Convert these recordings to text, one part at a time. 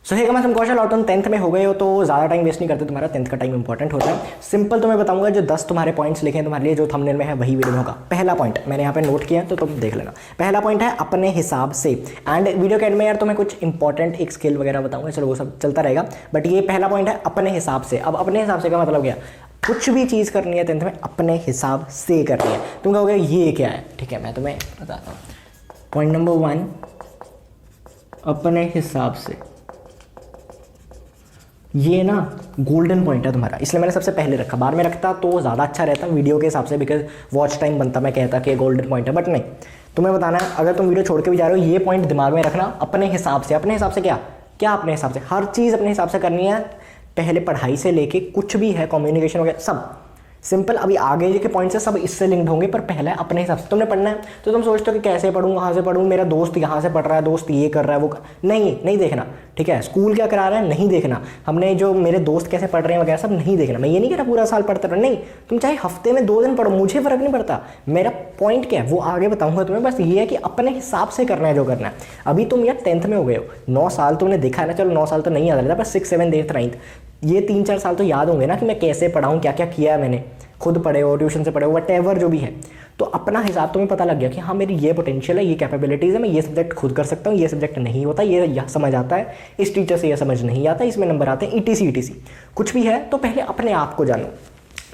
सो hey guys, हम कौशल और तुम 10th में हो गए हो तो ज़्यादा टाइम वेस्ट नहीं करते। तुम्हारा 10th का टाइम इंपॉर्टेंट होता है। सिंपल तुम्हें बताऊंगा, जो 10 तुम्हारे पॉइंट्स लिखे हैं तुम्हारे लिए, जो थंबनेल में है वही वीडियो में होगा। पहला पॉइंट मैंने यहाँ पे नोट किया है तो तुम देख लेना। पहला पॉइंट है अपने हिसाब से। एंड वीडियो के एंड में यार तुम्हें कुछ इंपॉर्टेंट एक स्किल वगैरह बताऊंगा, चलो वो सब चलता रहेगा। बट ये पहला पॉइंट है अपने हिसाब से। अब अपने हिसाब से का मतलब क्या? कुछ भी चीज़ करनी है 10th में अपने हिसाब से करनी है। तुम कहोगे ये क्या है? ठीक है, मैं तुम्हें बताता हूँ। पॉइंट नंबर 1, अपने हिसाब से। ये ना गोल्डन पॉइंट है तुम्हारा, इसलिए मैंने सबसे पहले रखा। बाद में रखता तो ज़्यादा अच्छा रहता वीडियो के हिसाब से, बिकॉज वॉच टाइम बनता। मैं कहता कि गोल्डन पॉइंट है, बट नहीं, तुम्हें बताना है। अगर तुम वीडियो छोड़ के भी जा रहे हो, ये पॉइंट दिमाग में रखना, अपने हिसाब से। अपने हिसाब से क्या क्या? अपने हिसाब से हर चीज़ अपने हिसाब से करनी है। पहले पढ़ाई से लेके कुछ भी है, कम्युनिकेशन वगैरह सब सिंपल। अभी आगे के पॉइंट से सब इससे लिंक्ड होंगे, पर पहला है अपने हिसाब से। तुमने पढ़ना है तो तुम सोचते हो कि कैसे पढ़ूँ, कहाँ से पढ़ूँ, मेरा दोस्त यहाँ से पढ़ रहा है, दोस्त ये कर रहा है, वो नहीं देखना। ठीक है, स्कूल क्या करा रहा है नहीं देखना, हमने जो मेरे दोस्त कैसे पढ़ रहे हैं वगैरह सब नहीं देखना। मैं ये नहीं कह रहा पूरा साल पढ़ते रहो, नहीं, तुम चाहे हफ्ते में 2 दिन पढ़ो, मुझे फर्क नहीं पड़ता। मेरा पॉइंट क्या है वो आगे बताऊंगा तुम्हें। बस ये है कि अपने हिसाब से करना है जो करना है। अभी तुम यार 10th में हो गए हो, 9 साल तुमने देखा है ना। चलो 9 साल तो नहीं याद रहता, पर 6, 7, 8, 9 ये 3-4 साल तो याद होंगे ना कि मैं कैसे पढ़ा हूँ, क्या क्या किया है मैंने। खुद पढ़े हो, ट्यूशन से पढ़े हो, वट जो भी है। तो अपना हिसाब तुम्हें पता लग गया कि हाँ मेरी ये पोटेंशियल है, ये कैपेबिलिटीज़ है, मैं ये सब्जेक्ट खुद कर सकता हूँ, ये सब्जेक्ट नहीं होता, ये यह समझ आता है, इस टीचर से ये समझ नहीं आता, इसमें नंबर आते हैं, ETC कुछ भी है। तो पहले अपने आप को जानो।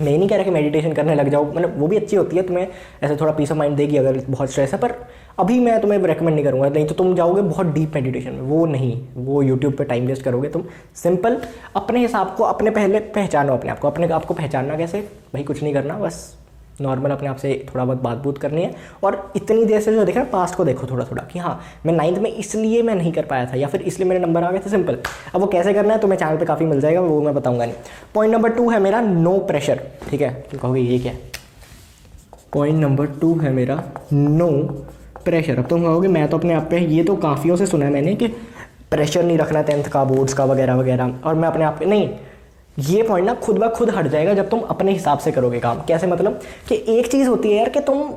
मैं ये नहीं कह रहा कि मेडिटेशन करने लग जाओ, मतलब वो भी अच्छी होती है, तुम्हें ऐसे थोड़ा पीस ऑफ माइंड देगी अगर बहुत स्ट्रेस है। पर अभी मैं तुम्हें रेकमेंड नहीं करूँगा, नहीं तो तुम जाओगे बहुत डीप मेडिटेशन में। वो नहीं, वो यूट्यूब पे टाइम वेस्ट करोगे तुम। सिंपल अपने हिसाब को अपने पहले पहचानो। अपने आप को, अपने आप को पहचानना कैसे भाई? कुछ नहीं करना, बस नॉर्मल अपने आप से थोड़ा बहुत बात बूत करनी है। और इतनी देर से जो देखा पास्ट को देखो थोड़ा थोड़ा कि हाँ मैं 9th में इसलिए मैं नहीं कर पाया था, या फिर इसलिए मेरे नंबर आ गए थे। सिंपल। अब वो कैसे करना है तुम्हें चैनल पे काफ़ी मिल जाएगा, वो मैं बताऊंगा नहीं। पॉइंट नंबर 2 है मेरा नो प्रेशर। ठीक है, तुम कहोगे ये क्या है? पॉइंट नंबर 2 है मेरा नो प्रेशर। अब तुम कहोगे मैं तो अपने आप पे, ये तो काफ़ियों से सुना है मैंने कि प्रेशर नहीं रखना 10th का, बोर्ड्स का वगैरह वगैरह, और मैं अपने आप पे नहीं। ये पॉइंट ना खुद ब खुद हट जाएगा जब तुम अपने हिसाब से करोगे काम। कैसे? मतलब कि एक चीज़ होती है यार कि तुम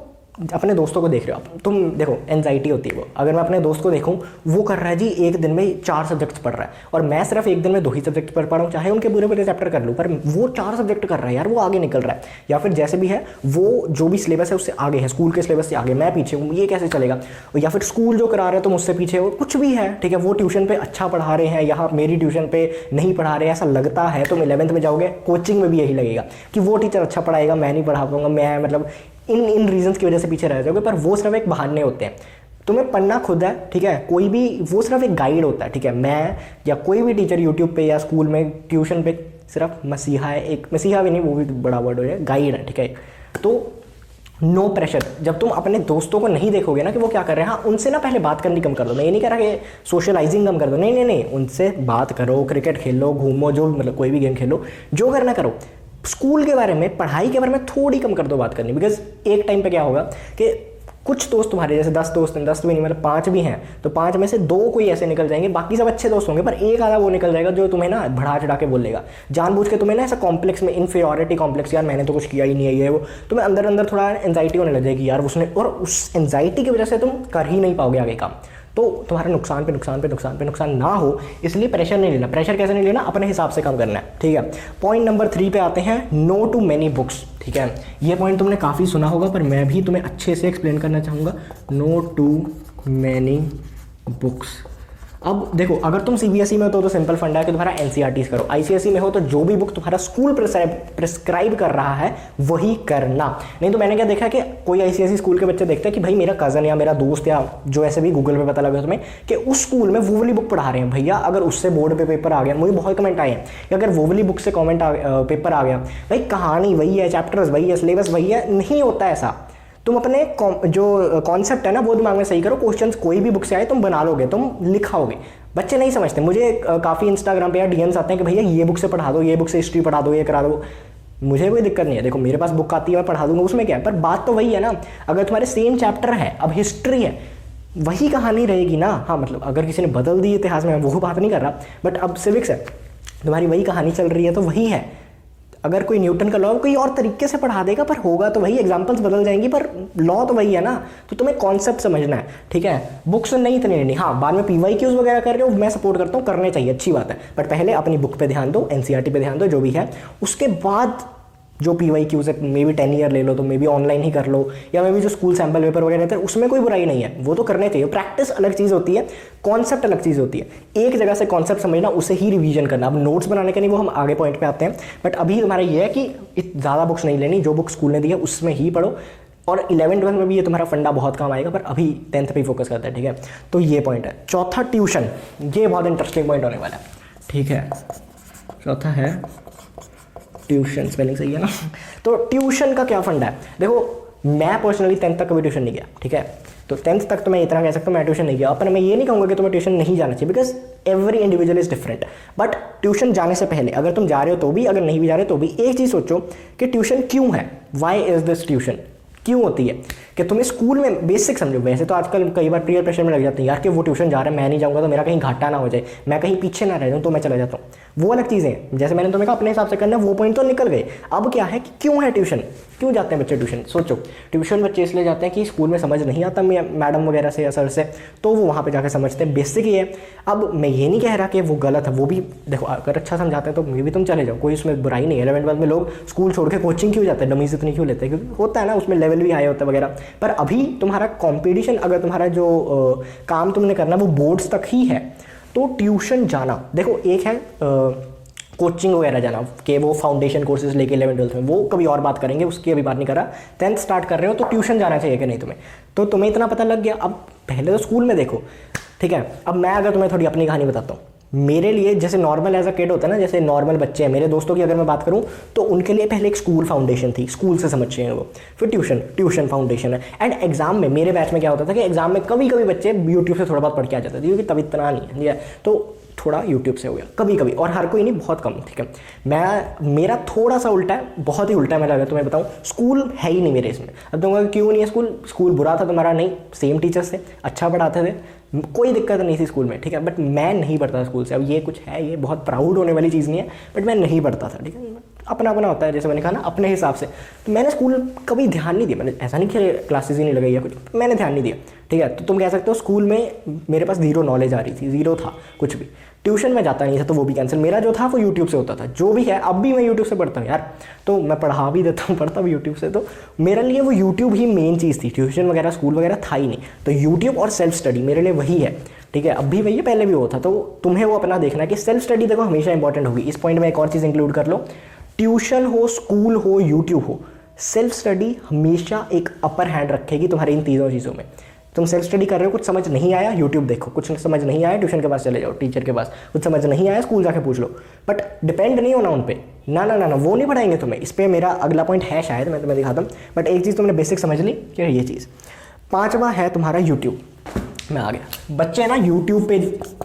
अपने दोस्तों को देख रहे हो, तुम देखो एंजाइटी होती है वो। अगर मैं अपने दोस्त को देखूं, वो कर रहा है जी एक दिन में 4 सब्जेक्ट्स पढ़ रहा है, और मैं सिर्फ एक दिन में 2 ही सब्जेक्ट पढ़ पा रहा हूँ, चाहे उनके पूरे पूरे चैप्टर कर लूँ, पर वो 4 सब्जेक्ट कर रहा है यार, वो आगे निकल रहा है। या फिर जैसे भी है वो जो भी सिलेबस है उससे आगे है, स्कूल के सिलेबस से आगे, मैं पीछे हूँ, ये कैसे चलेगा? या फिर स्कूल जो करा रहे हैं तुम उससे पीछे हो, कुछ भी है। ठीक है, वो ट्यूशन पे अच्छा पढ़ा रहे हैं, यहाँ मेरी ट्यूशन पे नहीं पढ़ा रहे हैं, ऐसा लगता है। तुम 11th में जाओगे, कोचिंग में भी यही लगेगा कि वो टीचर अच्छा पढ़ाएगा, मैं नहीं पढ़ा पाऊंगा, मैं मतलब इन रीजंस की वजह से पीछे रह जाओगे। पर वो सिर्फ एक बहाने होते हैं, तुम्हें पढ़ना खुद है। ठीक है, कोई भी वो सिर्फ एक गाइड होता है। ठीक है, मैं या कोई भी टीचर यूट्यूब पे या स्कूल में ट्यूशन पे सिर्फ मसीहा है। एक मसीहा भी नहीं, वो भी बड़ा वर्ड हो जाए, गाइड है। ठीक है, तो नो प्रेशर। जब तुम अपने दोस्तों को नहीं देखोगे ना कि वो क्या कर रहे हैं, हाँ उनसे ना पहले बात करनी कम कर दो। मैं ये नहीं कह रहा कि सोशलाइजिंग कम कर दो, नहीं, उनसे बात करो, क्रिकेट खेलो, घूमो, जो मतलब कोई भी गेम खेलो, जो करना करो। स्कूल के बारे में, पढ़ाई के बारे में थोड़ी कम कर दो बात करनी। बिकॉज एक टाइम पे क्या होगा कि कुछ दोस्त तुम्हारे, जैसे 10 दोस्त हैं, 10 भी नहीं मतलब 5 भी हैं, तो 5 में से 2 कोई ऐसे निकल जाएंगे, बाकी सब अच्छे दोस्त होंगे, पर एक आधा वो निकल जाएगा जो तुम्हें ना बढ़ा चढ़ा के बोलेगा, जानबूझ के तुम्हें ना ऐसा कॉम्प्लेक्स में, इन्फीरियॉरिटी कॉम्प्लेक्स, यार मैंने तो कुछ किया ही नहीं है, ये वो तुम्हें अंदर अंदर थोड़ा एंजाइटी होने लग जाएगी यार उसने, और उस एंजाइटी की वजह से तुम कर ही नहीं पाओगे आगे काम। तो तुम्हारा नुकसान पे नुकसान पे नुकसान पे नुकसान ना हो, इसलिए प्रेशर नहीं लेना। प्रेशर कैसे नहीं लेना? अपने हिसाब से काम करना है। ठीक है, पॉइंट नंबर 3 पे आते हैं, नो टू मैनी बुक्स। ठीक है, ये पॉइंट तुमने काफ़ी सुना होगा, पर मैं भी तुम्हें अच्छे से एक्सप्लेन करना चाहूँगा। No too many books. अब देखो, अगर तुम CBSE में हो तो सिंपल फंडा है कि तुम्हारा NCERTs करो। ICSE में हो तो जो भी बुक तुम्हारा स्कूल प्रिस्क्राइब कर रहा है वही करना। नहीं तो मैंने क्या देखा कि कोई ICSE स्कूल के बच्चे देखते हैं कि भाई मेरा कज़न या मेरा दोस्त या जो ऐसे भी गूगल पे पता लगा तुम्हें कि उस स्कूल में वो वाली बुक पढ़ा रहे हैं। भैया अगर उससे बोर्ड पे पेपर आ गया, मुझे बहुत कमेंट आए हैं कि अगर वो वाली बुक से पेपर आ गया, भाई कहानी वही है, चैप्टर्स वही है, सिलेबस वही है, नहीं होता ऐसा। तुम अपने जो कॉन्सेप्ट है ना वो दिमाग में सही करो। क्वेश्चंस कोई भी बुक से आए तुम बना लोगे, तुम लिखाओगे। बच्चे नहीं समझते। मुझे काफ़ी इंस्टाग्राम पे या DMs आते हैं कि भैया ये बुक से पढ़ा दो, ये बुक से हिस्ट्री पढ़ा दो, ये करा दो। मुझे कोई दिक्कत नहीं है, देखो मेरे पास बुक आती है, मैं पढ़ा दूंगा, उसमें क्या है। पर बात तो वही है ना, अगर तुम्हारे सेम चैप्टर है, अब हिस्ट्री है, वही कहानी रहेगी ना। हाँ मतलब अगर किसी ने बदल दी इतिहास में, वो बात नहीं कर रहा, बट अब सिविक्स है, तुम्हारी वही कहानी चल रही है तो वही है। अगर कोई न्यूटन का लॉ कोई और तरीके से पढ़ा देगा, पर होगा तो वही, एग्जांपल्स बदल जाएंगी पर लॉ तो वही है ना। तो तुम्हें कॉन्सेप्ट समझना है, ठीक है। बुक्स नहीं इतनी लेनी, हाँ बाद में PYQs वगैरह कर रहे हो, मैं सपोर्ट करता हूँ, करने चाहिए, अच्छी बात है, बट पहले अपनी बुक पे ध्यान दो, NCERT पे ध्यान दो, जो भी है। उसके बाद जो PYQs है, मे बी 10 ईयर ले लो, तो मे बी ऑनलाइन ही कर लो, या मे बी जो स्कूल सैम्पल पेपर वगैरह रहते हैं उसमें कोई बुराई नहीं है, वो तो करने चाहिए। प्रैक्टिस अलग चीज़ होती है, कॉन्सेप्ट अलग चीज़ होती है। एक जगह से कॉन्सेप्ट समझना, उसे ही रिवीजन करना। अब नोट्स बनाने के नहीं, वो हम आगे पॉइंट पे आते हैं, बट अभी तुम्हारा ये है कि ज़्यादा बुक्स नहीं लेनी, जो बुक स्कूल ने दी है उसमें ही पढ़ो, और 11th-12th में भी ये तुम्हारा फंडा बहुत काम आएगा, पर अभी 10th पे ही फोकस करता है, ठीक है। तो ये पॉइंट है। चौथा ट्यूशन, ये बहुत इंटरेस्टिंग पॉइंट होने वाला है, ठीक है। चौथा है ट्यूशन, स्पेलिंग सही है ना। तो ट्यूशन का क्या फंडा है, देखो मैं पर्सनली 10th तक कभी ट्यूशन नहीं गया, ठीक है। तो 10th तक तो मैं इतना कह सकता हूँ मैं ट्यूशन नहीं गया, पर मैं ये नहीं कहूँगा कि तुम्हें ट्यूशन नहीं जाना चाहिए, because every individual is different. But tuition जाने से पहले, अगर तुम जा रहे हो तो भी, अगर नहीं भी जा रहे हो तो भी, एक चीज़ सोचो कि ट्यूशन क्यों है, वाई इज दिस ट्यूशन, क्यों होती है। कि तुम्हें स्कूल में बेसिक समझो, वैसे तो आजकल कई बार पीयर प्रेशर में लग जाते हैं यार कि वो ट्यूशन जा रहा है, मैं नहीं जाऊँगा तो मेरा कहीं घाटा ना हो जाए, मैं कहीं पीछे ना रह जाऊँ तो मैं चला जाता हूँ, वो अलग चीज़ें हैं। जैसे मैंने तुम्हें कहा अपने हिसाब से करना, वो पॉइंट तो निकल गए। अब क्या है कि क्यों है ट्यूशन, क्यों जाते हैं बच्चे ट्यूशन। सोचो, ट्यूशन बच्चे इसलिए जाते हैं कि स्कूल में समझ नहीं आता मैडम वगैरह से या सर से, तो वो वहाँ पे जाकर समझते हैं, बेसिक ही है। अब मैं ये नहीं कह रहा कि वो गलत है, वो भी देखो अगर अच्छा समझाते हैं तो मे भी तुम चले जाओ, कोई उसमें बुराई नहीं है। 11th-12th में लोग स्कूल छोड़ के कोचिंग क्यों जाते हैं, डमीज इतनी क्यों लेते हैं, क्योंकि होता है ना उसमें लेवल भी हाई होता है वगैरह। पर अभी तुम्हारा कॉम्पिटिशन, अगर तुम्हारा जो काम तुमने करना वो बोर्ड्स तक ही है, तो ट्यूशन जाना, देखो एक है कोचिंग वगैरह जाना कि वो फाउंडेशन कोर्सेज लेके 11th-12th में, वो कभी और बात करेंगे, उसकी अभी बात नहीं कर रहा। 10th स्टार्ट कर रहे हो तो ट्यूशन जाना चाहिए कि नहीं तुम्हें, तो तुम्हें इतना पता लग गया। अब पहले तो स्कूल में देखो, ठीक है। अब मैं अगर तुम्हें थोड़ी अपनी कहानी बताता हूँ, मेरे लिए जैसे नॉर्मल एज अ किड होता है ना, जैसे नॉर्मल बच्चे हैं, मेरे दोस्तों की अगर मैं बात करूँ तो उनके लिए पहले एक स्कूल फाउंडेशन थी, स्कूल से समझ चाहिए वो, फिर ट्यूशन फाउंडेशन है। एंड एग्जाम में मेरे बैच में क्या होता था कि एग्जाम में कभी कभी बच्चे यूट्यूब से थोड़ा बहुत पढ़ के आ जाते थे, क्योंकि तब इतना नहीं है, तो थोड़ा यूट्यूब से हो गया कभी कभी, और हर कोई नहीं, बहुत कम, ठीक है। मेरा थोड़ा सा उल्टा है, बहुत ही उल्टा है। मैं लगा तुम्हें बताऊँ, स्कूल है ही नहीं मेरे इसमें। अब तुम क्यों नहीं है स्कूल बुरा था तुम्हारा, नहीं, सेम टीचर्स थे, अच्छा पढ़ाते थे, कोई दिक्कत नहीं थी स्कूल में, ठीक है। बट मैं नहीं पढ़ता स्कूल से। अब ये कुछ है, ये बहुत प्राउड होने वाली चीज़ नहीं है, बट मैं नहीं पढ़ता था, ठीक है। अपना अपना होता है, जैसे मैंने कहा ना, अपने हिसाब से। तो मैंने स्कूल कभी ध्यान नहीं दिया, मैंने ऐसा नहीं कि क्लासेस ही नहीं लगाई या कुछ, मैंने ध्यान नहीं दिया, ठीक है। तो तुम कह सकते हो स्कूल में मेरे पास ज़ीरो नॉलेज आ रही थी, ज़ीरो था कुछ भी। ट्यूशन में जाता नहीं था तो वो भी कैंसिल, मेरा जो था वो यूट्यूब से होता था, जो भी है। अब भी मैं यूट्यूब से पढ़ता हूँ यार, तो मैं पढ़ा भी देता हूँ, पढ़ता भी यूट्यूब से। तो मेरे लिए वो यूट्यूब ही मेन चीज़ थी, ट्यूशन वगैरह स्कूल वगैरह था ही नहीं। तो यूट्यूब और सेल्फ स्टडी मेरे लिए वही है, ठीक है। अब भी वही है, पहले भी वो था। तो तुम्हें वो अपना देखना है कि सेल्फ स्टडी देखो हमेशा इंपॉर्टेंट होगी। इस पॉइंट में एक और चीज़ इंक्लूड कर लो, ट्यूशन हो, स्कूल हो, यूट्यूब हो, सेल्फ स्टडी हमेशा एक अपर हैंड रखेगी तुम्हारी इन तीनों चीज़ों में। तुम सेल्फ स्टडी कर रहे हो, कुछ समझ नहीं आया, यूट्यूब देखो, कुछ समझ नहीं आया, ट्यूशन के पास चले जाओ, टीचर के पास, कुछ समझ नहीं आया, स्कूल जाके पूछ लो। बट डिपेंड नहीं होना उन पे, ना ना ना ना, वो नहीं पढ़ाएंगे तुम्हें। इस पर मेरा अगला पॉइंट है, शायद मैं तुम्हें दिखाता हूँ। बट एक चीज़ तुमने बेसिक समझ ली कि ये चीज़। 5वां है तुम्हारा यूट्यूब में आ गया। बच्चे ना यूट्यूब पे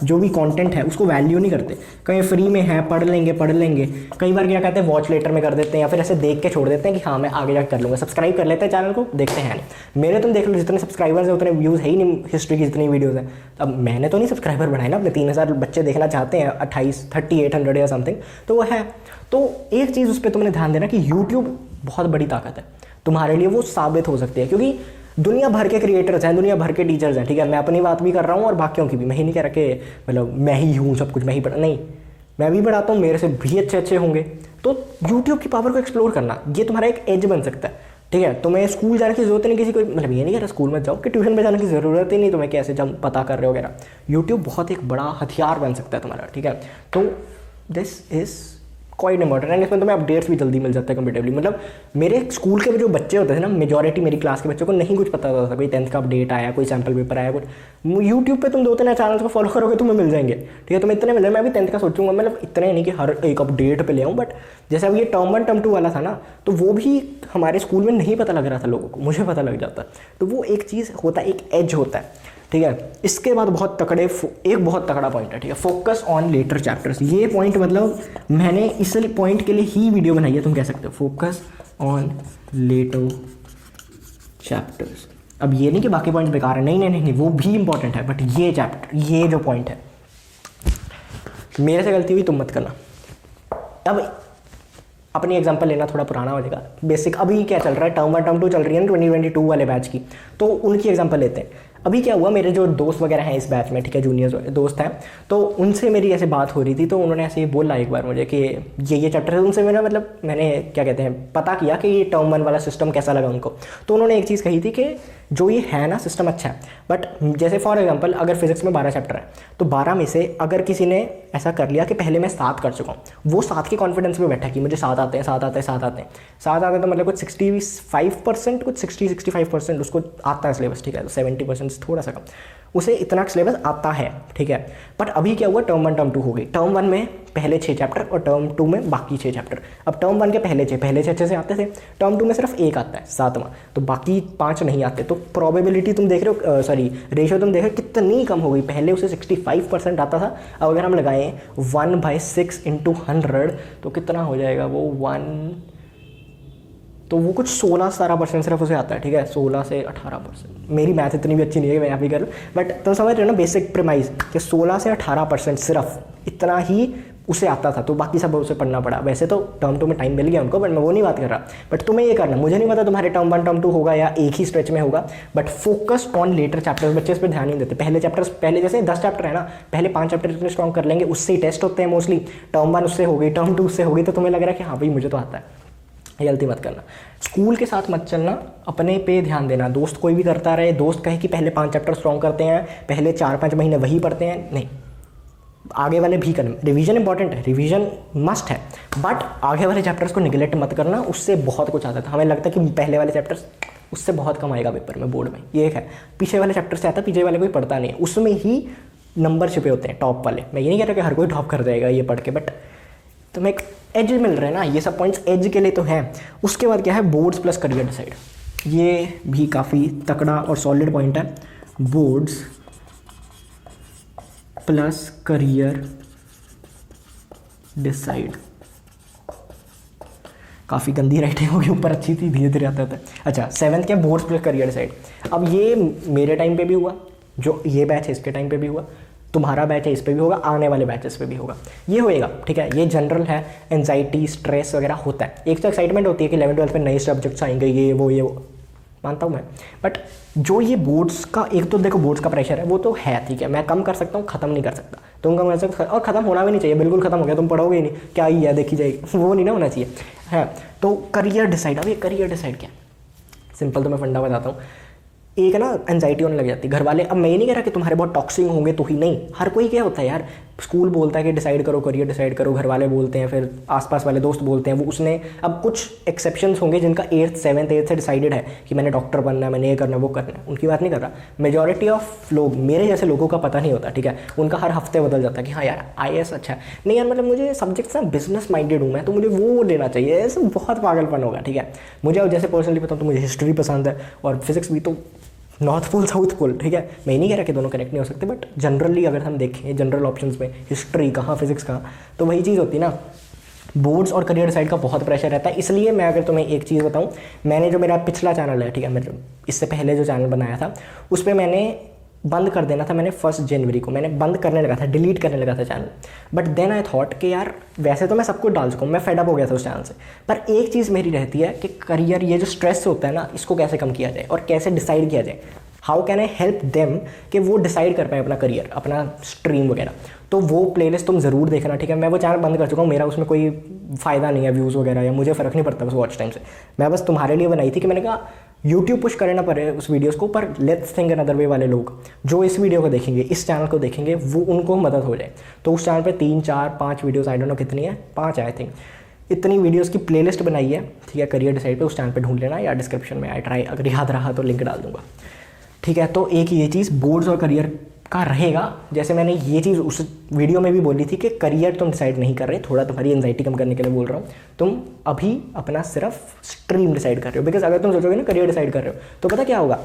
जो भी कंटेंट है उसको वैल्यू नहीं करते, कहीं फ्री में है पढ़ लेंगे। कई बार क्या कहते हैं, वॉच लेटर में कर देते हैं, या फिर ऐसे देख के छोड़ देते हैं कि हाँ मैं आगे जाकर कर लूँगा, सब्सक्राइब कर लेते हैं चैनल को, देखते हैं नहीं। मेरे तुम देख लो, जितने सब्सक्राइबर्स हैं उतने व्यूज़ है ही नहीं, हिस्ट्री की जितनी वीडियोज़ हैं। अब मैंने तो नहीं सब्सक्राइबर बढ़ाए ना अपने, 3000 बच्चे देखना चाहते हैं, 3800 या समथिंग, तो वो है। तो एक चीज़ उस पर तुमने ध्यान देना कि यूट्यूब बहुत बड़ी ताकत है तुम्हारे लिए, वो साबित हो सकती है, क्योंकि दुनिया भर के क्रिएटर्स हैं, दुनिया भर के टीचर्स हैं, ठीक है। मैं अपनी बात भी कर रहा हूँ और बाकियों की भी, मैं ही नहीं कह रहा कि मतलब मैं ही हूँ सब कुछ, मैं ही पढ़ा, नहीं, मैं भी पढ़ाता हूँ, मेरे से भी अच्छे होंगे। तो यूट्यूब की पावर को एक्सप्लोर करना, ये तुम्हारा एक एज बन सकता है, ठीक है। तुम्हें स्कूल जाने की जरूरत नहीं, किसी कोई मतलब ये नहीं कह रहा स्कूल में जाओ, कि ट्यूशन में जाने की ज़रूरत ही नहीं तुम्हें, कैसे जब पता कर रहे हो वगैरह। यूट्यूब बहुत एक बड़ा हथियार बन सकता है तुम्हारा, ठीक है। तो दिस इज़ क्वाइट इंपॉर्टेंट है। इसमें तुम्हें अपडेट्स भी जल्दी मिल जाता है कंपेटिवली। मतलब मेरे स्कूल के जो बच्चे होते थे ना, मेजॉरिटी मेरी क्लास के बच्चों को नहीं कुछ पता होता था, कोई 10th का अपडेट आया, कोई सैम्पल पेपर आया, कुछ यूट्यूब पे तुम 2-3 चैनल्स को फॉलो करोगे तुम्हें मिल जाएंगे, ठीक है। तुम्हें इतने मिल जाए, मैं भी 10th का सोचूंगा, मतलब इतने नहीं कि हर एक अपडेट पे ले आऊँ, बट जैसे अब ये टर्म 1 टर्म 2 वाला था ना, तो वो भी हमारे स्कूल में नहीं पता लग रहा था लोगों को, मुझे पता लग जाता। तो वो एक चीज़ होता है, एक एज होता है, ठीक है। इसके बाद बहुत तगड़ा पॉइंट है, ठीक है, फोकस ऑन लेटर चैप्टर्स। ये पॉइंट मतलब मैंने इस पॉइंट के लिए ही वीडियो बनाई है, तुम कह सकते हो, फोकस ऑन लेटर चैप्टर्स। अब ये नहीं कि बाकी पॉइंट बेकार है, नहीं, वो भी इंपॉर्टेंट है, बट ये चैप्टर, ये जो पॉइंट है, मेरे से गलती हुई तुम मत करना। अब अपनी एग्जांपल लेना थोड़ा पुराना हो जाएगा, बेसिक अभी क्या चल रहा है, टर्म 1 टर्म 2 चल रही है ना 2022 वाले बैच की, तो उनकी एग्जांपल लेते हैं। अभी क्या हुआ, मेरे जो दोस्त वगैरह हैं इस बैच में, ठीक है, जूनियर्स दोस्त हैं, तो उनसे मेरी ऐसे बात हो रही थी, तो उन्होंने ऐसे ही बोला एक बार मुझे कि ये चैप्टर है। उनसे मेरा मतलब मैंने क्या कहते हैं पता किया कि ये टर्म 1 वाला सिस्टम कैसा लगा उनको। तो उन्होंने एक चीज़ कही थी कि जो ये है ना सिस्टम अच्छा है, बट जैसे फॉर एग्जांपल अगर फिजिक्स में 12 चैप्टर है, तो 12 में से अगर किसी ने ऐसा कर लिया कि पहले मैं 7 कर चुका हूँ, वो 7 के कॉन्फिडेंस में बैठा कि मुझे 7 आते हैं 7 आते हैं 7 आते हैं 7 आते हैं, तो मतलब कुछ 65% कुछ 60-65% उसको आता है सिलेबस, ठीक है, तो 70% थोड़ा सा कम, उसे इतना सिलेबस आता है, ठीक है। बट अभी क्या हुआ, टर्म 1 टर्म 2 हो गई, टर्म 1 में पहले 6 चैप्टर और टर्म 2 में बाकी 6 चैप्टर। अब टर्म 1 के पहले 6 अच्छे से आते थे, टर्म 2 में सिर्फ 1 आता है 7वां, तो बाकी 5 नहीं आते। तो प्रोबेबिलिटी तुम देख रहे हो, सॉरी रेशियो तुम देख रहे हो कितनी कम हो गई। पहले उसे 65% आता था, अब अगर हम लगाएं 1/6 × 100 तो कितना हो जाएगा वो 1, तो वो कुछ 16-17% सिर्फ उसे आता है, ठीक है, 16 से 18%। मेरी मैथ इतनी भी अच्छी नहीं है, मैं यहाँ भी कर लूँ, बट तुम समझ रहे हो ना बेसिक प्रीमाइज कि 16 से 18% सिर्फ इतना ही उसे आता था, तो बाकी सब उसे पढ़ना पड़ा। वैसे तो टर्म 2 में टाइम मिल गया उनको, बट मैं वो नहीं बात कर रहा। बट तुम्हें ये करना, मुझे नहीं पता तुम्हारे टर्म 1 टर्म 2 होगा या एक ही स्ट्रेच में होगा, but focus on later chapters. बच्चे इस पर ध्यान नहीं देते। पहले चैप्टर्स, पहले जैसे 10 चैप्टर है ना, पहले 5 चैप्टर इतने स्ट्रॉन्ग कर लेंगे, उससे ही टेस्ट होते हैं मोस्टली। टर्म 1 उससे हो गई, टर्म 2 उससे हो गई, तो तुम्हें लग रहा है कि हाँ भाई मुझे तो आता है। ये गलती मत करना, स्कूल के साथ मत चलना, अपने पे ध्यान देना। दोस्त कोई भी करता रहे, दोस्त कहे कि पहले 5 चैप्टर स्ट्रॉन्ग करते हैं, पहले 4-5 महीने वही पढ़ते हैं, नहीं, आगे वाले भी करना। रिवीजन इंपॉर्टेंट है, रिवीजन मस्ट है, बट आगे वाले चैप्टर्स को निगलेक्ट मत करना, उससे बहुत कुछ आता था। हमें लगता है कि पहले वाले चैप्टर्स उससे बहुत कम आएगा पेपर में, बोर्ड में, ये एक है। पीछे वाले चैप्टर से आता है, पीछे वाले कोई पढ़ता नहीं है, उसमें ही नंबर छिपे होते हैं टॉप वाले। मैं ये नहीं कह रहा कि हर कोई टॉप कर जाएगा ये पढ़ के, बट तुम्हें एक एज मिल रहा है ना, ये सब पॉइंट्स एज के लिए तो हैं। उसके बाद क्या है, बोर्ड्स प्लस करियर डिसाइड। ये भी काफ़ी तकड़ा और सॉलिड पॉइंट है, बोर्ड्स प्लस करियर डिसाइड। काफ़ी गंदी राइटिंग होगी, ऊपर अच्छी थी, धीरे धीरे आता था। अच्छा, 7th क्या, बोर्ड्स प्लस करियर डिसाइड। अब ये मेरे टाइम पे भी हुआ, जो ये बैच है इसके टाइम पे भी हुआ, तुम्हारा बैच है इस पे भी होगा, आने वाले बैचेस पे भी होगा, ये होएगा, ठीक है। ये जनरल है, एंजाइटी स्ट्रेस वगैरह होता है। एक तो एक्साइटमेंट होती है कि 11th-12th में नए सब्जेक्ट्स आएंगे, ये वो मानता हूँ मैं, बट जो ये बोर्ड्स का, एक तो देखो बोर्ड्स का प्रेशर है, वो तो है, ठीक है, मैं कम कर सकता हूँ, ख़त्म नहीं कर सकता। तुम कम कर सकते, और ख़त्म होना भी नहीं चाहिए, बिल्कुल ख़त्म हो गया तुम पढ़ोगे ही नहीं, क्या ही है देखी जाएगी, वो नहीं ना होना चाहिए, है। तो करियर डिसाइड, अब ये करियर डिसाइड क्या, सिंपल तो मैं फंडा बताता हूँ। एक ना एंजाइटी होने लग जाती है, घर वाले, अब मैं ये नहीं कह रहा कि तुम्हारे बहुत टॉक्सिक होंगे तो ही, नहीं, हर कोई क्या होता है यार, स्कूल बोलता है कि डिसाइड करो, करियर डिसाइड करो, घर वाले बोलते हैं, फिर आसपास वाले दोस्त बोलते हैं, वो उसने, अब कुछ एक्सेप्शंस होंगे जिनका 8th 7th 8th से डिसाइडेड है कि मैंने डॉक्टर बनना है, मैंने ये करना है, वो करना है, उनकी बात नहीं कर रहा। मेजॉरिटी ऑफ लोग, मेरे जैसे लोगों का पता नहीं होता, ठीक है, उनका हर हफ्ते बदल जाता है कि हाँ यार IAS अच्छा है, नहीं यार मतलब मुझे सब्जेक्ट्स ना बिजनेस माइंडेड हूँ मैं, तो मुझे वो लेना चाहिए, ऐसे बहुत पागलपन होगा, ठीक है। मुझे अब जैसे पर्सनली बताऊँ तो मुझे हिस्ट्री पसंद है, और फिजिक्स भी, तो नॉर्थ पोल साउथ पोल, ठीक है। मैं नहीं कह रहा कि दोनों कनेक्ट नहीं हो सकते, बट जनरली अगर हम देखें जनरल ऑप्शंस में हिस्ट्री कहाँ, फिजिक्स कहाँ, तो वही चीज़ होती है ना। बोर्ड्स और करियर साइड का बहुत प्रेशर रहता है, इसलिए मैं अगर तुम्हें एक चीज़ बताऊँ, मैंने जो मेरा पिछला चैनल है, ठीक है, मतलब इससे पहले जो चैनल बनाया था, उस पर मैंने बंद कर देना था, मैंने 1 जनवरी को मैंने बंद करने लगा था, डिलीट करने लगा था channel. But then I thought कि यार वैसे तो मैं सब कुछ डाल चुका हूँ, मैं फेड अप हो गया था उस चैनल से, पर एक चीज़ मेरी रहती है कि करियर, ये जो स्ट्रेस होता है ना, इसको कैसे कम किया जाए और कैसे डिसाइड किया जाए, how can I help them कि वो डिसाइड कर पाए अपना करियर, अपना स्ट्रीम वगैरह। तो वो प्लेलिस्ट तुम ज़रूर देखना, ठीक है। मैं वो चैनल बंद कर चुका हूँ, मेरा उसमें कोई फ़ायदा नहीं है व्यूज़ वगैरह, या मुझे फ़र्क नहीं पड़ता बस वॉच टाइम से। मैं बस तुम्हारे लिए बनाई थी कि मैंने कहा यूट्यूब पुश करे ना पड़े उस वीडियोज़ को, पर लेट्स थिंक अनदर वे वाले लोग जो इस वीडियो को देखेंगे, इस चैनल को देखेंगे, वो उनको मदद हो जाए। तो उस चैनल पे 3 4 5 वीडियोज़, आई डोंट नो कितनी है, 5 आई थिंक, इतनी वीडियोज़ की प्लेलिस्ट बनाई है, ठीक है। करियर डिसाइड पे उस चैनल पे ढूंढ लेना, या डिस्क्रिप्शन में आई ट्राई, अगर याद रहा तो लिंक डाल दूंगा, ठीक है। तो एक ये चीज़ बोर्ड्स और करियर का रहेगा। जैसे मैंने ये चीज़ उस वीडियो में भी बोली थी कि करियर तुम डिसाइड नहीं कर रहे, थोड़ा तुम्हारी एंजाइटी कम करने के लिए बोल रहा हूँ, तुम अभी अपना सिर्फ स्ट्रीम डिसाइड कर रहे हो। बिकॉज अगर तुम सोचोगे ना करियर डिसाइड कर रहे हो, तो पता क्या होगा,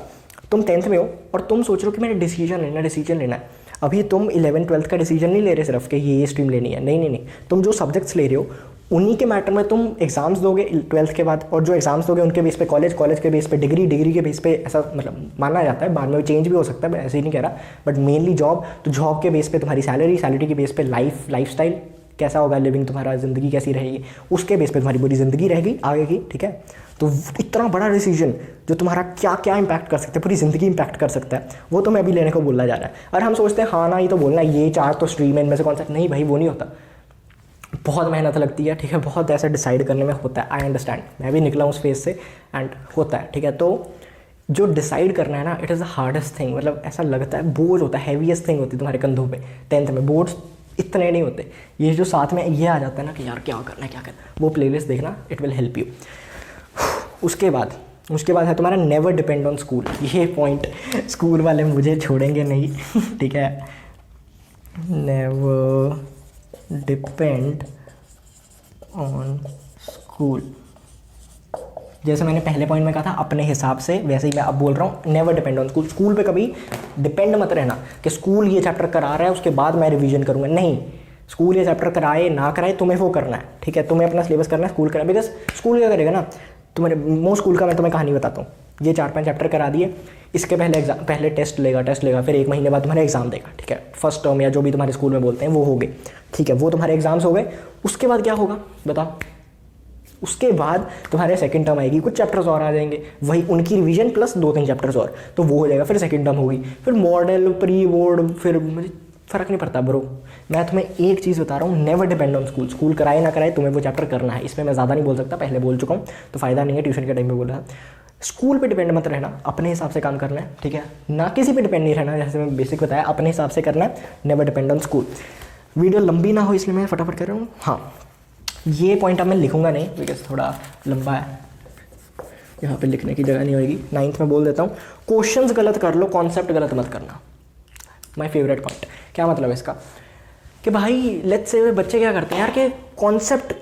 तुम 10th में हो और तुम सोच रहे हो कि मैंने डिसीजन लेना है। अभी तुम 11th-12th का डिसीजन नहीं ले रहे सिर्फ कि ये स्ट्रीम लेनी है, नहीं, तुम जो सब्जेक्ट्स ले रहे हो उन्हीं के मैटर में तुम एग्ज़ाम्स दोगे 12th के बाद, और जो एग्ज़ाम्स दोगे उनके बेस पे कॉलेज के बेस पे डिग्री के बेस पे, ऐसा मतलब माना जाता है। बाद में चेंज भी हो सकता है, मैं ऐसे ही नहीं कह रहा, बट मेनली जॉब, तो जॉब के बेस पे तुम्हारी सैलरी के बेस पे लाइफ स्टाइल, कैसा होगा लिविंग, तुम्हारा ज़िंदगी कैसी रहेगी, उसके बेस पे तुम्हारी पूरी ज़िंदगी रहेगी आगे की, ठीक है। तो इतना बड़ा डिसीजन जो तुम्हारा क्या क्या इंपैक्ट कर सकता है, पूरी ज़िंदगी इंपैक्ट कर सकता है, वो तुम्हें अभी लेने को बोला जा रहा है। और हम सोचते हैं हाँ ना ये तो बोलना है, ये 4 तो स्ट्रीम है, इनमें से कौन सा, नहीं भाई वो नहीं होता, बहुत मेहनत लगती है, ठीक है, बहुत ऐसा डिसाइड करने में होता है। आई अंडरस्टैंड, मैं भी निकला हूँ उस फेज से एंड होता है, ठीक है। तो जो डिसाइड करना है ना, it is the hardest thing, मतलब ऐसा लगता है बोझ होता है, हैवीएस्ट थिंग होती है तुम्हारे कंधों पे। 10th में बोर्ड्स इतने नहीं होते, ये जो साथ में ये आ जाता है ना कि यार क्या करना है क्या करना है, वो प्लेलिस्ट देखना, इट विल हेल्प यू। उसके बाद है तुम्हारा नेवर डिपेंड ऑन स्कूल। ये पॉइंट स्कूल वाले मुझे छोड़ेंगे नहीं ठीक है। नेवर डिपेंड ऑन स्कूल, जैसे मैंने पहले पॉइंट में कहा था अपने हिसाब से, वैसे ही मैं अब बोल रहा हूँ never depend on school. School पे कभी डिपेंड मत रहना कि स्कूल ये चैप्टर करा रहा है उसके बाद मैं रिवीजन करूँगा, नहीं, स्कूल ये चैप्टर कराए ना कराए तुम्हें वो करना है, ठीक है, तुम्हें अपना सिलेबस करना है, स्कूल करना है। बिकॉज स्कूल क्या करेगा ना, तुम्हारे मोस्ट स्कूल का मैं तुम्हें कहानी बताता हूँ, ये 4-5 चैप्टर करा दिए, इसके पहले टेस्ट लेगा, फिर 1 महीने बाद तुम्हारे एग्जाम देगा, ठीक है, फर्स्ट टर्म या जो भी तुम्हारे स्कूल में बोलते हैं वो हो गए, ठीक है, वो तुम्हारे एग्जाम्स हो गए। उसके बाद क्या होगा बताओ, उसके बाद तुम्हारे सेकंड टर्म आएगी, कुछ चैप्टर्स और आ जाएंगे, वही उनकी रिवीजन प्लस 2-3 चैप्टर्स और, तो वो हो जाएगा, फिर सेकंड टर्म होगी, फिर मॉडल, प्री बोर्ड, फिर मुझे फ़र्क नहीं पड़ता ब्रो। मैं तुम्हें एक चीज़ बता रहा हूँ, never depend on school. School कराए ना कराए तुम्हें वो चैप्टर करना है, इसमें मैं ज़्यादा नहीं बोल सकता, पहले बोल चुका हूँ तो फ़ायदा नहीं है, ट्यूशन के टाइम में बोला। स्कूल पे डिपेंड मत रहना, अपने हिसाब से काम करना है, ठीक है, ना किसी पे डिपेंड नहीं रहना, जैसे मैं बेसिक बताया, अपने हिसाब से करना है, never depend on school. Video लंबी ना हो इसलिए मैं फटाफट कर रहा हूँ। हाँ, ये पॉइंट अब मैं लिखूंगा नहीं बिकॉज थोड़ा लंबा है, यहाँ पे लिखने की जगह नहीं होगी, 9th में बोल देता हूँ। क्वेश्चंस गलत कर लो, कॉन्सेप्ट गलत मत करना। My favourite point. क्या मतलब इसका कि भाई लेट्स से बच्चे क्या करते हैं यार कि कॉन्सेप्ट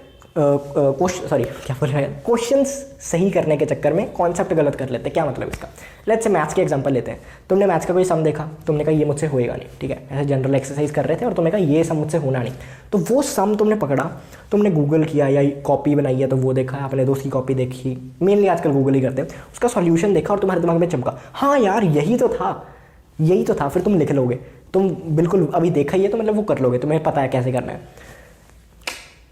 क्वेश्चंस सही करने के चक्कर में कॉन्सेप्ट गलत कर लेते हैं। क्या मतलब इसका, लेट्स से मैथ्स के एग्जांपल लेते हैं। तुमने मैथ्स का कोई सम देखा, तुमने कहा ये मुझसे होएगा नहीं, ठीक है, ऐसे जनरल एक्सरसाइज कर रहे थे और तुमने कहा ये सम मुझसे होना नहीं, तो वो सम तुमने पकड़ा, तुमने गूगल किया या कॉपी बनाई है तो वो देखा, अपने दोस्त की कॉपी देखी, मेनली आजकल गूगल ही करते हैं, उसका सॉल्यूशन देखा और तुम्हारे दिमाग में चमका, हाँ यार यही तो था, फिर तुम लिख लोगे। तुम बिल्कुल अभी देखा ही है तो मतलब वो कर लोगे, तुम्हें पता है कैसे करना है।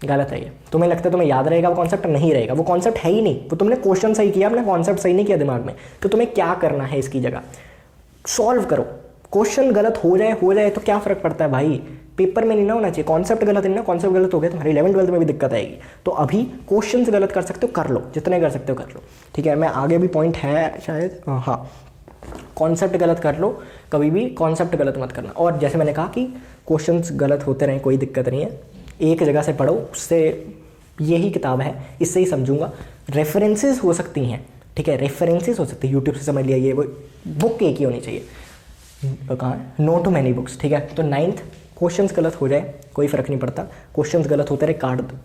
गलत है ये। तुम्हें लगता है तुम्हें याद रहेगा, वो कॉन्सेप्ट नहीं रहेगा, वो कॉन्सेप्ट है ही नहीं, वो तुमने क्वेश्चन सही किया, अपने कॉन्सेप्ट सही नहीं किया दिमाग में, तो तुम्हें क्या करना है इसकी जगह, सॉल्व करो। क्वेश्चन गलत हो जाए तो क्या फ़र्क पड़ता है भाई, पेपर में नहीं ना होना चाहिए। कॉन्सेप्ट गलत है ना, कॉन्सेप्ट गलत हो गया तुम्हारी 11th-12th में भी दिक्कत आएगी। तो अभी क्वेश्चन गलत कर सकते हो, कर लो, जितने कर सकते हो कर लो, ठीक है। मैं आगे भी पॉइंट है शायद, हाँ, कॉन्सेप्ट गलत कर लो, कभी भी कॉन्सेप्ट गलत मत करना। और जैसे मैंने कहा कि क्वेश्चंस गलत होते रहें, कोई दिक्कत नहीं है, एक जगह से पढ़ो, उससे यही किताब है, इससे ही समझूंगा। रेफरेंसेस हो सकती हैं, ठीक है, रेफरेंसेस हो सकती है, यूट्यूब से समझ लिया, ये वो बुक एक ही होनी चाहिए, कहाँ, नो टू मैनी बुक्स, ठीक है। तो 9th क्वेश्चंस गलत हो जाए कोई फ़र्क नहीं पड़ता, क्वेश्चंस गलत होते रहे काट दो,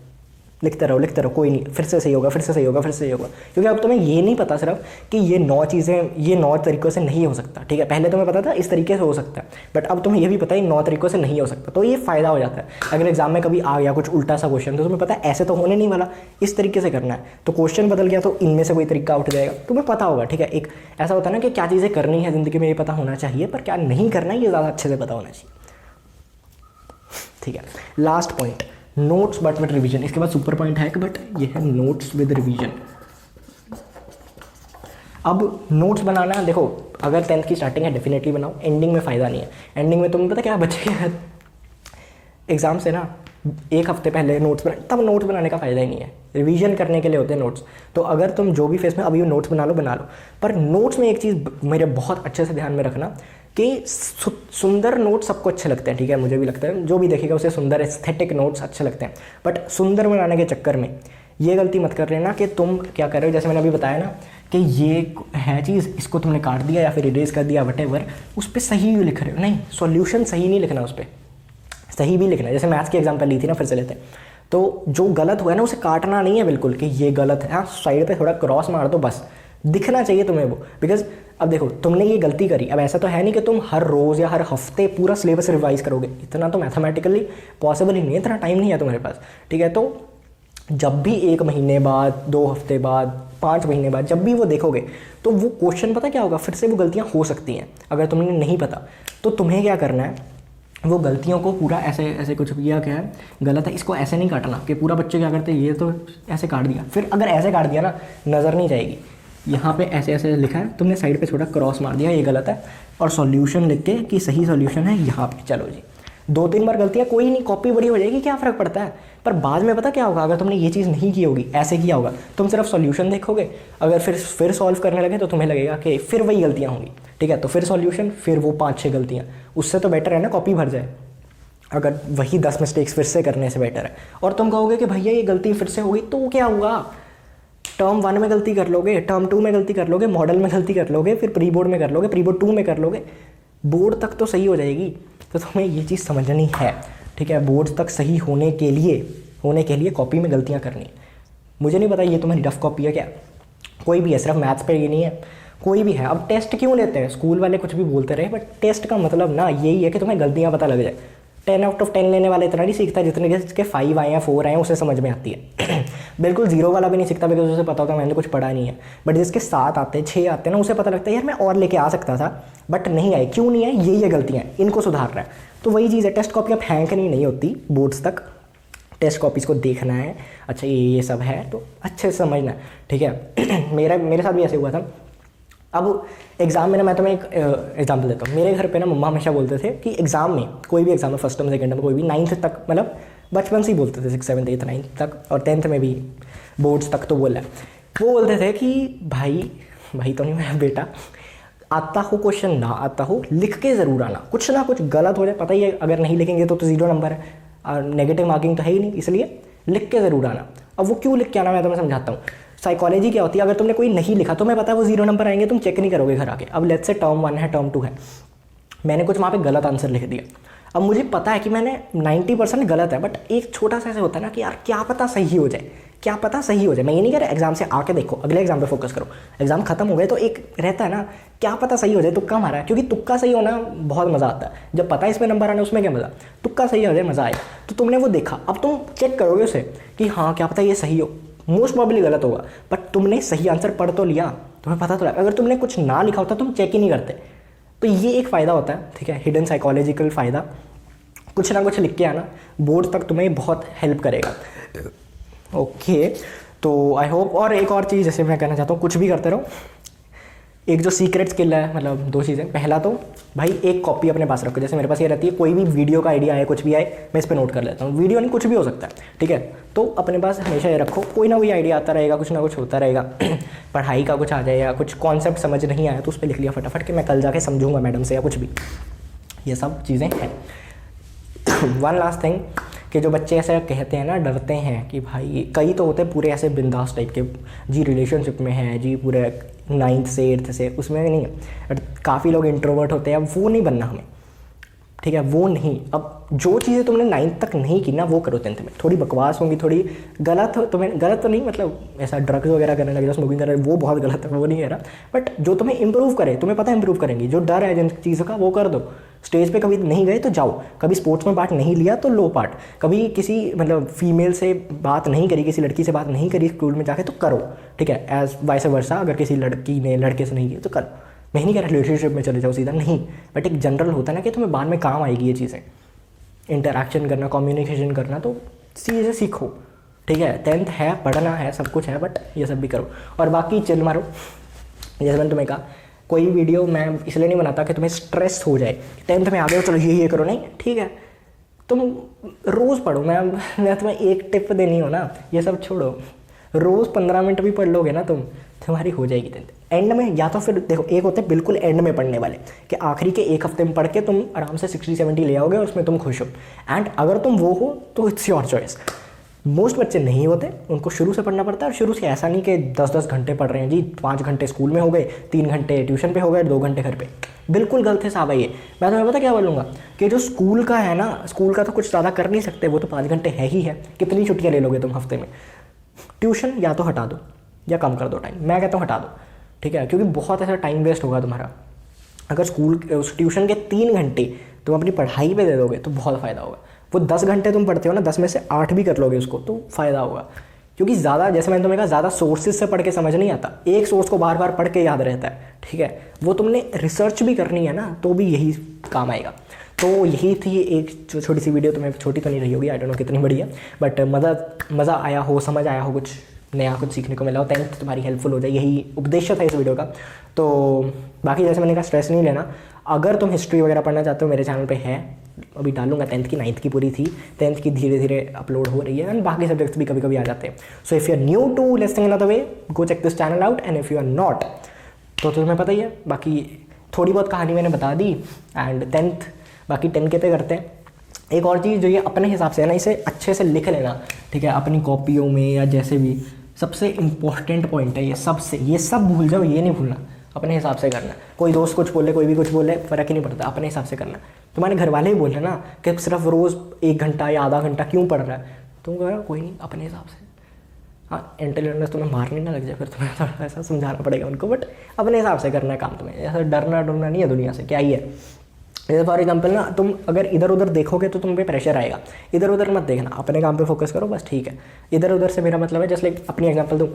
लिखते रहो, कोई नहीं, फिर से सही होगा, क्योंकि अब तुम्हें ये नहीं पता सिर्फ कि ये 9 चीज़ें, ये 9 तरीक़ों से नहीं हो सकता, ठीक है। पहले तुम्हें पता था इस तरीके से हो सकता है, बट अब तुम्हें ये भी पता है 9 तरीक़ों से नहीं हो सकता, तो ये फ़ायदा हो जाता है। अगर एग्जाम में कभी आ गया कुछ उल्टा सा क्वेश्चन, तो तुम्हें पता है ऐसे तो होने नहीं वाला, इस तरीके से करना है, तो क्वेश्चन बदल गया तो इनमें से कोई तरीका उठ जाएगा, तुम्हें पता होगा, ठीक है। एक ऐसा होता है ना कि क्या चीज़ें करनी है ज़िंदगी में ये पता होना चाहिए, पर क्या नहीं करना है ये ज़्यादा अच्छे से पता होना चाहिए, ठीक है। Last point, notes but with revision. इसके बाद सुपर पॉइंट है कि बट ये है नोट्स विद रिवीजन। अब नोट्स बनाना, देखो अगर 10th की स्टार्टिंग है डेफिनेटली बनाओ, एंडिंग में फ़ायदा नहीं है। एंडिंग में तुम्हें पता क्या बच्चे एग्ज़ाम से ना 1 हफ्ते पहले नोट्स बना, तब नोट्स बनाने का फ़ायदा ही नहीं है, रिवीजन करने के लिए होते हैं नोट्स। तो अगर तुम जो भी फेस में अभी नोट्स बना लो, पर नोट्स में एक चीज़ मेरे बहुत अच्छे से ध्यान में रखना कि सुंदर नोट्स सबको अच्छे लगते हैं, ठीक है, मुझे भी लगता है, जो भी देखेगा उसे सुंदर एस्थेटिक नोट्स अच्छे लगते हैं, बट सुंदर बनाने के चक्कर में ये गलती मत कर लेना कि तुम क्या कर रहे हो, जैसे मैंने अभी बताया ना कि ये है चीज़, इसको तुमने काट दिया या फिर इरेज कर दिया, वटेवर, उस पर सही लिख रहे हो, नहीं, सॉल्यूशन सही नहीं लिखना, उस पर सही भी लिखना है। जैसे मैथ्स की एग्जांपल ली थी ना, फिर से लेते हैं, तो जो गलत हुआ है ना उसे काटना नहीं है बिल्कुल कि ये गलत है, हाँ साइड पे थोड़ा क्रॉस मार दो, बस दिखना चाहिए तुम्हें वो। बिकॉज अब देखो तुमने ये गलती करी, अब ऐसा तो है नहीं कि तुम हर रोज़ या हर हफ्ते पूरा सिलेबस रिवाइज करोगे, इतना तो मैथमेटिकली पॉसिबल ही नहीं है, इतना टाइम नहीं है तुम्हारे पास, ठीक है। तो जब भी 1 महीने बाद, 2 हफ्ते बाद, 5 महीने बाद जब भी वो देखोगे तो वो क्वेश्चन पता क्या होगा, फिर से वो गलतियाँ हो सकती हैं। अगर तुमने नहीं पता तो तुम्हें क्या करना है, वो गलतियों को पूरा ऐसे ऐसे कुछ किया क्या है गलत है, इसको ऐसे नहीं काटना कि पूरा बच्चे क्या करते हैं ये तो ऐसे काट दिया, फिर अगर ऐसे काट दिया ना नज़र नहीं जाएगी। यहाँ पे ऐसे ऐसे लिखा है, तुमने साइड पे छोटा क्रॉस मार दिया, ये गलत है, और सॉल्यूशन लिख के कि सही सॉल्यूशन है यहाँ पे। चलो जी, 2-3 बार गलतियाँ कोई नहीं, कॉपी बड़ी हो जाएगी, क्या फ़र्क पड़ता है। पर बाद में पता क्या होगा, अगर तुमने ये चीज़ नहीं की होगी, ऐसे किया होगा, तुम सिर्फ सॉल्यूशन देखोगे, अगर फिर सॉल्व करने लगे तो तुम्हें लगेगा कि फिर वही गलतियाँ होंगी। ठीक है, तो फिर सॉल्यूशन, फिर वो 5-6 गलतियाँ, उससे तो बेटर है ना कॉपी भर जाए, अगर वही 10 मिस्टेक्स फिर से करने से बेटर है। और तुम कहोगे कि भैया ये गलती फिर से होगी, तो क्या हुआ, टर्म 1 में गलती कर लोगे, टर्म 2 में गलती कर लोगे, मॉडल में गलती कर लोगे, फिर प्री बोर्ड में कर लोगे, प्री बोर्ड 2 में कर लोगे, बोर्ड तक तो सही हो जाएगी। तो तुम्हें ये चीज़ समझनी है। ठीक है, बोर्ड तक सही होने के लिए कॉपी में गलतियाँ करनी। मुझे नहीं पता ये तुम्हारी रफ कॉपी है क्या, कोई भी है, सिर्फ मैथ्स पे ये नहीं है, कोई भी है। अब टेस्ट क्यों लेते हैं, स्कूल वाले कुछ भी बोलते रहे, बट टेस्ट का मतलब ना यही है कि तुम्हें गलतियाँ पता लग जाए। 10 आउट ऑफ 10 लेने वाला इतना नहीं सीखता जितने जिसके 5 आए हैं, 4 आए हैं, उसे समझ में आती है। बिल्कुल 0 वाला भी नहीं सीखता बिकॉज उसे पता होता है मैंने कुछ पढ़ा नहीं है। बट जिसके 7 आते हैं, 6 आते हैं ना, उसे पता लगता है यार मैं और लेके आ सकता था बट नहीं आए, क्यों नहीं आए, ये गलतियाँ हैं, इनको सुधारना है। तो वही चीज़ है, टेस्ट कॉपियाँ फेंकनी नहीं होती बोर्ड्स तक, टेस्ट कॉपीज़ को देखना है, अच्छा ये सब है तो अच्छे से समझना है। ठीक है, मेरे साथ भी ऐसे हुआ था। अब एग्ज़ाम में ना, मैं तुम्हें एक एग्जाम्पल देता हूँ। मेरे घर पे ना मम्मा हमेशा बोलते थे कि एग्ज़ाम में, कोई भी एग्ज़ाम में, फर्स्ट टर्म सेकेंड टर्म कोई भी, 9th तक, मतलब बचपन से ही बोलते थे, 6, 7, 8, 9 तक, और 10th में भी, बोर्ड्स तक तो बोला है। वो बोलते थे कि भाई तो नहीं, मैं बेटा आता हो क्वेश्चन ना आता हो, लिख के ज़रूर आना, कुछ ना कुछ गलत हो जाए, पता ही है अगर नहीं लिखेंगे तो 0 नंबर है, और नेगेटिव मार्किंग तो है ही नहीं, इसलिए लिख के ज़रूर आना। अब वो क्यों लिख के आना मैं तुम्हें समझाता हूँ। साइकोलॉजी क्या होती है, अगर तुमने कोई नहीं लिखा, तुम्हें पता है वो 0 नंबर आएंगे, तुम चेक नहीं करोगे घर आके। अब लेट्स से टर्म 1 है, टर्म 2 है, मैंने कुछ वहाँ पे गलत आंसर लिख दिया। अब मुझे पता है कि मैंने 90% गलत है, बट एक छोटा सा ऐसे होता है ना कि यार क्या पता सही हो जाए, क्या पता सही हो जाए। मैं ये नहीं कह रहा एग्जाम से आके देखो, अगले एग्जाम पे फोकस करो, एग्जाम खत्म हो गए तो एक रहता है ना क्या पता सही हो जाए, तुक्का मारा है, क्योंकि तुक्का सही होना बहुत मज़ा आता है। जब पता है इसमें नंबर आना, उसमें क्या मज़ा, तुक्का सही हो जाए मज़ा आए। तो तुमने वो देखा, अब तुम चेक करोगे उसे कि हाँ क्या पता ये सही हो, मोस्ट प्रॉब्ली गलत होगा, बट तुमने सही आंसर पढ़ तो लिया, तुम्हें पता तो लगा। अगर तुमने कुछ ना लिखा होता तुम चेक ही नहीं करते। तो ये एक फ़ायदा होता है, ठीक है, हिडन साइकोलॉजिकल फ़ायदा, कुछ ना कुछ लिख के आना, बोर्ड तक तुम्हें बहुत हेल्प करेगा। ओके, तो आई होप। और एक और चीज़ जैसे मैं कहना चाहता हूँ, कुछ भी करते रहो, एक जो सीक्रेट स्किल है, मतलब 2 चीज़ें। पहला तो भाई एक कॉपी अपने पास रखो, जैसे मेरे पास ये रहती है, कोई भी वीडियो का आइडिया आए, कुछ भी आए, मैं इस पर नोट कर लेता हूँ। वीडियो नहीं, कुछ भी हो सकता है, ठीक है, तो अपने पास हमेशा ये रखो, कोई ना कोई आइडिया आता रहेगा, कुछ ना कुछ होता रहेगा। पढ़ाई का कुछ आ जाए या कुछ कॉन्सेप्ट समझ नहीं आया तो उस पर लिख लिया फटाफट कि मैं कल जाके समझूंगा मैडम से या कुछ भी, ये सब चीज़ें हैं। वन लास्ट थिंग, कि जो बच्चे ऐसे कहते हैं ना, डरते हैं कि भाई, कई तो होते हैं पूरे ऐसे बिंदास टाइप के, जी रिलेशनशिप में है जी, पूरे 9th से 8th से, उसमें नहीं है। काफ़ी लोग इंट्रोवर्ट होते हैं, अब वो नहीं बनना हमें, ठीक है, वो नहीं। अब जो चीज़ें तुमने 9th तक नहीं की ना, वो करो 10th में। थोड़ी बकवास होंगी, थोड़ी गलत हो, तुम्हें गलत तो नहीं, मतलब ऐसा ड्रग्स वगैरह करने लगे, स्मोकिंग कर रहे, वो बहुत गलत है, वो नहीं है ना, बट जो तुम्हें इंप्रूव करे, तुम्हें पता है इंप्रूव करेंगी, जो डर है जिन चीज़ों का, वो कर दो। स्टेज पे कभी नहीं गए तो जाओ, कभी स्पोर्ट्स में पार्ट नहीं लिया तो लो पार्ट, कभी किसी मतलब फीमेल से बात नहीं करी, किसी लड़की से बात नहीं करी स्कूल में जाके, तो करो, ठीक है, एज वाइस वर्सा। अगर किसी लड़की ने लड़के से नहीं की तो करो। मैं नहीं कह रहा रिलेशनशिप में चले जाओ सीधा, नहीं, बट एक जनरल होता है ना कि तुम्हें बाद में काम आएगी ये चीज़ें, इंटरेक्शन करना, कम्युनिकेशन करना, तो चीज़ें सीखो, ठीक है। 10th है, पढ़ना है, सब कुछ है, बट ये सब भी करो। और बाकी चिल मारो, जैसे मैंने तुम्हें कहा, कोई वीडियो मैं इसलिए नहीं बनाता कि तुम्हें स्ट्रेस हो जाए, 10th में आ गए हो चलो ये करो, नहीं, ठीक है, तुम रोज़ पढ़ो। मैं तुम्हें एक टिप देनी हो ना, ये सब छोड़ो, रोज़ 15 मिनट भी पढ़ लोगे ना तुम्हारी हो जाएगी 10th। एंड में या तो फिर देखो, एक होते हैं बिल्कुल एंड में पढ़ने वाले, कि आखिरी के 1 हफ्ते में पढ़ के तुम आराम से 60-70 ले आओगे और उसमें तुम खुश हो, एंड अगर तुम वो हो तो इट्स योर चॉइस। मोस्ट बच्चे नहीं होते, उनको शुरू से पढ़ना पड़ता है, और शुरू से ऐसा नहीं कि 10-10 घंटे पढ़ रहे हैं जी, 5 घंटे स्कूल में हो गए, 3 घंटे ट्यूशन पे हो गए, 2 घंटे घर पे, बिल्कुल गलत है साहब। ये मैं तुम्हें पता क्या बोलूँगा, कि जो स्कूल का है ना, स्कूल का तो कुछ ज़्यादा कर नहीं सकते, वो तो 5 घंटे है ही है, कितनी छुट्टियाँ ले लोगे तुम हफ्ते में। ट्यूशन या तो हटा दो या कम कर दो टाइम, मैं कहता हूँ हटा दो, ठीक है, क्योंकि बहुत ऐसा टाइम वेस्ट होगा तुम्हारा। अगर स्कूल उस ट्यूशन के 3 घंटे तुम अपनी पढ़ाई पे दे दोगे तो बहुत फ़ायदा होगा। वो 10 घंटे तुम पढ़ते हो ना, 10 में से 8 भी कर लोगे उसको तो फ़ायदा होगा। क्योंकि ज़्यादा, जैसे मैंने तुम्हें कहा, ज़्यादा सोर्सेज से पढ़ के समझ नहीं आता, एक सोर्स को बार बार पढ़ के याद रहता है, ठीक है, वो तुमने रिसर्च भी करनी है ना, तो भी यही काम आएगा। तो यही थी एक छोटी सी वीडियो, तुम्हें छोटी तो नहीं रही होगी, आई डोंट नो कितनी बड़ी है, बट मज़ा आया हो, समझ आया हो, कुछ नया कुछ सीखने को मिला हो, 10th तुम्हारी हेल्पफुल हो जाए, यही उद्देश्य था इस वीडियो का। तो बाकी जैसे मैंने कहा स्ट्रेस नहीं लेना, अगर तुम हिस्ट्री वगैरह पढ़ना चाहते हो मेरे चैनल पे है, अभी डालूंगा। 10th की 9th की पूरी थी, 10th की धीरे धीरे अपलोड हो रही है, एंड बाकी सब्जेक्ट्स भी कभी कभी आ जाते हैं। So if you are new to listening in a way, go check this channel out, and if you are not तो तुम्हें पता ही है। बाकी थोड़ी बहुत कहानी मैंने बता दी, एंड 10th बाकी 10K पे करते हैं। एक और चीज़ जो ये अपने हिसाब से है ना, इसे अच्छे से लिख लेना, ठीक है, अपनी कॉपियों में या जैसे भी। सबसे इंपॉर्टेंट पॉइंट है ये सब भूल जाओ, ये नहीं भूलना, अपने हिसाब से करना। कोई दोस्त कुछ बोले, कोई भी कुछ बोले, फ़र्क ही नहीं पड़ता, अपने हिसाब से करना। तुम्हारे घर वाले ही बोल रहे ना कि सिर्फ रोज़ 1 घंटा या आधा घंटा क्यों पढ़ रहा है, तुम कहो कोई नहीं, अपने हिसाब से। हाँ, इंटेलिजेंस तुम्हें मारने ना लग जाए, फिर तुम्हें थोड़ा ऐसा समझाना पड़ेगा उनको, बट अपने हिसाब से करना है काम तुम्हें। ऐसा डरना नहीं है दुनिया से, क्या ही है। जैसे फॉर एग्जाम्पल ना, तुम अगर इधर उधर देखोगे तो तुम पे प्रेशर आएगा, इधर उधर मत देखना, अपने काम पे फोकस करो बस, ठीक है। इधर उधर से मेरा मतलब है, जस्ट लाइक अपनी एग्जांपल दूँ,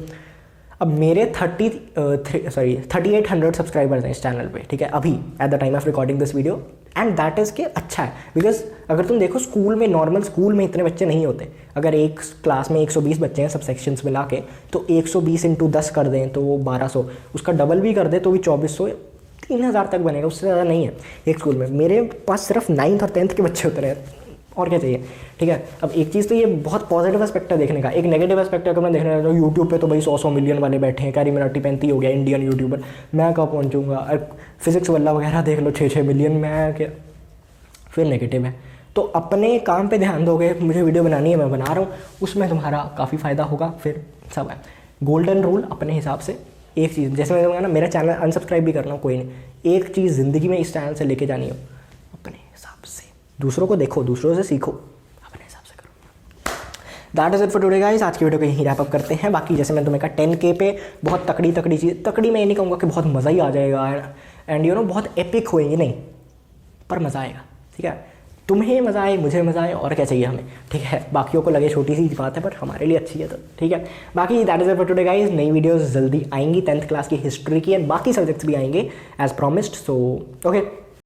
अब मेरे 3800 सब्सक्राइबर्स हैं इस चैनल पे, ठीक है, अभी at the time of recording this video, and that is के अच्छा है। बिकॉज अगर तुम देखो स्कूल में, नॉर्मल स्कूल में इतने बच्चे नहीं होते। अगर एक क्लास में 120 बच्चे हैं सब सेक्शंस मिला के, तो 120 इंटू 10 कर दें तो वो 1200, उसका डबल भी कर दे तो भी 2400, 3000 तक बनेगा, उससे ज़्यादा नहीं है एक स्कूल में। मेरे पास सिर्फ 9th और 10th के बच्चे होते रहे, और क्या चाहिए, ठीक है। अब एक चीज़ तो ये बहुत पॉजिटिव एस्पेक्ट है देखने का। एक नेगेटिव एस्पेक्ट है अगर मैं देखने लगा यूट्यूब पे, तो भाई 100 मिलियन वाले बैठे हैं, कैरी मिनाटी 35 हो गया इंडियन यूट्यूबर, मैं कहाँ पहुँचूँगा। फिजिक्स वाला वगैरह देख लो 6 मिलियन, मैं क्या, फिर नेगेटिव है। तो अपने काम पे ध्यान दोगे, मुझे वीडियो बनानी है, मैं बना रहा हूँ, उसमें तुम्हारा काफ़ी फ़ायदा होगा, फिर सब है। गोल्डन रूल अपने हिसाब से। एक चीज़ जैसे मैं कहूँगा ना, मेरा चैनल अनसब्सक्राइब भी करना, कोई नहीं, एक चीज़ ज़िंदगी में इस चैनल से लेके जानी हो, अपने हिसाब से। दूसरों को देखो, दूसरों से सीखो, अपने हिसाब से करो। That is it for today guys. आज की वीडियो को यहीं रैप अप करते हैं। बाकी जैसे मैंने तुम्हें कहा 10K पे बहुत तकड़ी चीज़, तकड़ी मैं ये नहीं कहूँगा कि बहुत मज़ा ही आ जाएगा एंड यू नो बहुत एपिक होएंगे, नहीं, पर मज़ा आएगा, ठीक है। तुम्हें मज़ा आए, मुझे मज़ा आए, और क्या चाहिए हमें, ठीक है। बाकियों को लगे छोटी सी बात है, पर हमारे लिए अच्छी है, तो ठीक है। बाकी that is it for today guys. नई वीडियोस जल्दी आएंगी, 10th क्लास की हिस्ट्री की, एंड बाकी सब्जेक्ट्स भी आएंगे एज प्रॉमिस्ड। So okay.